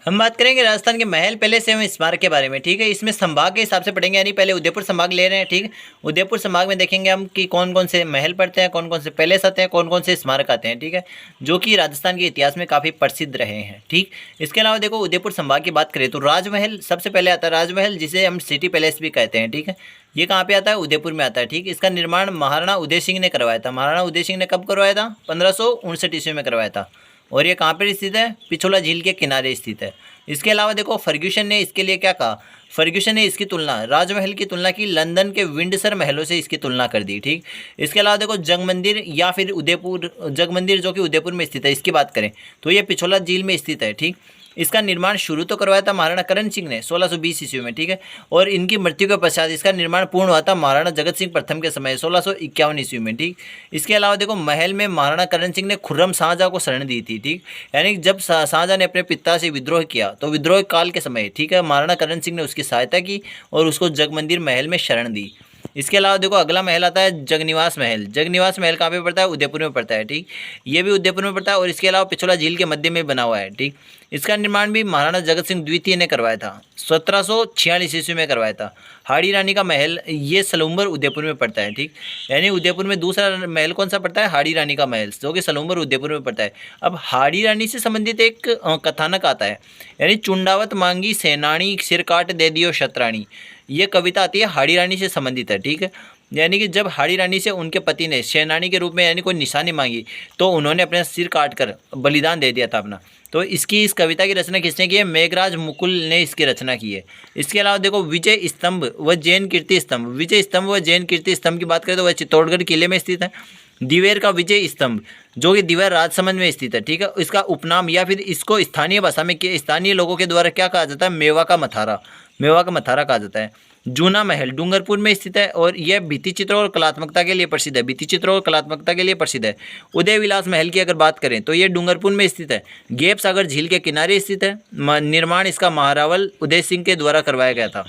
हम बात करेंगे राजस्थान के महल पैलेस एवं स्मारक के बारे में। ठीक है, इसमें संभाग के हिसाब से पढ़ेंगे, यानी पहले उदयपुर संभाग ले रहे हैं। ठीक, उदयपुर संभाग में देखेंगे हम कि कौन कौन से महल पड़ते हैं, कौन कौन से पैलेस आते हैं, कौन कौन से स्मारक आते हैं। ठीक है, जो कि राजस्थान के इतिहास में काफ़ी प्रसिद्ध रहे हैं। ठीक, इसके अलावा देखो उदयपुर संभाग की बात करें तो राजमहल सबसे पहले आता है, राजमहल जिसे हम सिटी पैलेस भी कहते हैं। ठीक है, ये कहाँ पे आता है? उदयपुर में आता है। ठीक, इसका निर्माण महाराणा उदय सिंह ने करवाया था। महाराणा उदय सिंह ने कब करवाया था? 1559 ईस्वी में करवाया था। और ये कहाँ पर स्थित है? पिछोला झील के किनारे स्थित है। इसके अलावा देखो फर्ग्यूसन ने इसके लिए क्या कहा? फर्ग्यूसन ने इसकी तुलना, राजमहल की तुलना की लंदन के विंडसर महलों से इसकी तुलना कर दी। ठीक, इसके अलावा देखो जग मंदिर या फिर उदयपुर, जग मंदिर जो कि उदयपुर में स्थित है, इसकी बात करें तो ये पिछोला झील में स्थित है। ठीक, इसका निर्माण शुरू तो करवाया था महाराणा करण सिंह ने 1620 ईस्वी में। ठीक है, और इनकी मृत्यु के पश्चात इसका निर्माण पूर्ण हुआ था महाराणा जगत सिंह प्रथम के समय 1651 ईस्वी में। ठीक, इसके अलावा देखो महल में महाराणा करण सिंह ने खुर्रम शाहजहां को शरण दी थी। ठीक, यानी जब शाहजहां ने अपने पिता से विद्रोह किया तो विद्रोह काल के समय, ठीक है, महाराणा करण सिंह ने उसकी सहायता की और उसको जगमंदिर महल में शरण दी। इसके अलावा देखो अगला महल आता है जगनिवास महल। जगनिवास महल कहाँ पे पड़ता है? उदयपुर में पड़ता है। ठीक, ये भी उदयपुर में पड़ता है और इसके अलावा पिछोला झील के मध्य में बना हुआ है। ठीक, इसका निर्माण भी महाराणा जगत सिंह द्वितीय ने करवाया था, 1746 ईस्वी में करवाया था। हाड़ी रानी का महल, ये सलूम्बर उदयपुर में पड़ता है। ठीक, यानी उदयपुर में दूसरा महल कौन सा पड़ता है? हाड़ी रानी का महल, जो कि सलूम्बर उदयपुर में पड़ता है। अब हाड़ी रानी से संबंधित एक कथानक आता है, यानी चुंडावत मांगी सेनानी सिर काट दे दियो शतरानी। ये कविता आती है, हाड़ी रानी से संबंधित है। ठीक है, यानी कि जब हाड़ी रानी से उनके पति ने सेनानी के रूप में यानी कोई निशानी मांगी तो उन्होंने अपना सिर काट कर बलिदान दे दिया था अपना। तो इसकी, इस कविता की रचना किसने की है? मेघराज मुकुल ने इसकी रचना की है। इसके अलावा देखो विजय स्तंभ व जैन कीर्ति स्तंभ। विजय स्तंभ व जैन कीर्ति स्तंभ की बात करें तो वह चित्तौड़गढ़ किले में स्थित है। दिवेर का विजय स्तंभ जो कि दिवेर राजसमंद में स्थित है। ठीक है, इसका उपनाम या फिर इसको स्थानीय भाषा में, स्थानीय लोगों के द्वारा क्या कहा जाता है? मेवा का मथारा, मेवा का मथारा कहा जाता है। जूना महल डूंगरपुर में स्थित है और यह भित्ति चित्रों और कलात्मकता के लिए प्रसिद्ध है। भित्ति चित्रों और कलात्मकता के लिए प्रसिद्ध है। उदय विलास महल की अगर बात करें तो ये डूंगरपुर में स्थित है, गेप सागर झील के किनारे स्थित है। निर्माण इसका महारावल उदय सिंह के द्वारा करवाया गया था।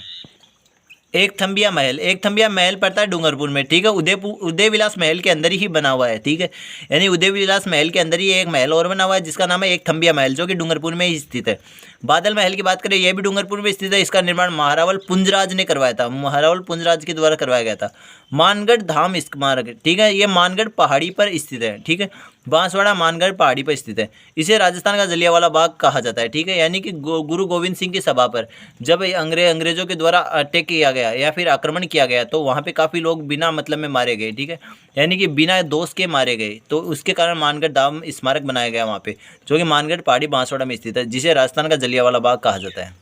एक थम्बिया महल, एक थम्बिया महल पड़ता है डूंगरपुर में। ठीक है, उदय विलास महल के अंदर ही बना हुआ है। ठीक है, यानी उदय विलास महल के अंदर ही एक महल और बना हुआ है जिसका नाम है एक थम्बिया महल, जो कि डूंगरपुर में ही स्थित है। बादल महल की बात करें, यह भी डूंगरपुर में स्थित है। इसका निर्माण महारावल पुंजराज ने करवाया था, महारावल पुंजराज के द्वारा करवाया गया था। मानगढ़ धाम स्मारक, ठीक है, ये मानगढ़ पहाड़ी पर स्थित है। ठीक है, बांसवाड़ा मानगढ़ पहाड़ी पर स्थित है। इसे राजस्थान का जलियांवाला बाग कहा जाता है। ठीक है, यानी कि गुरु गोविंद सिंह की सभा पर जब अंग्रेजों के द्वारा अटैक किया गया या फिर आक्रमण किया गया तो वहाँ पे काफ़ी लोग बिना मतलब में मारे गए। ठीक है, यानी कि बिना दोष के मारे गए, तो उसके कारण मानगढ़ धाम स्मारक बनाया गया वहाँ पे, जो कि मानगढ़ पहाड़ी बांसवाड़ा में स्थित है, जिसे राजस्थान का जलियांवाला बाग कहा जाता है।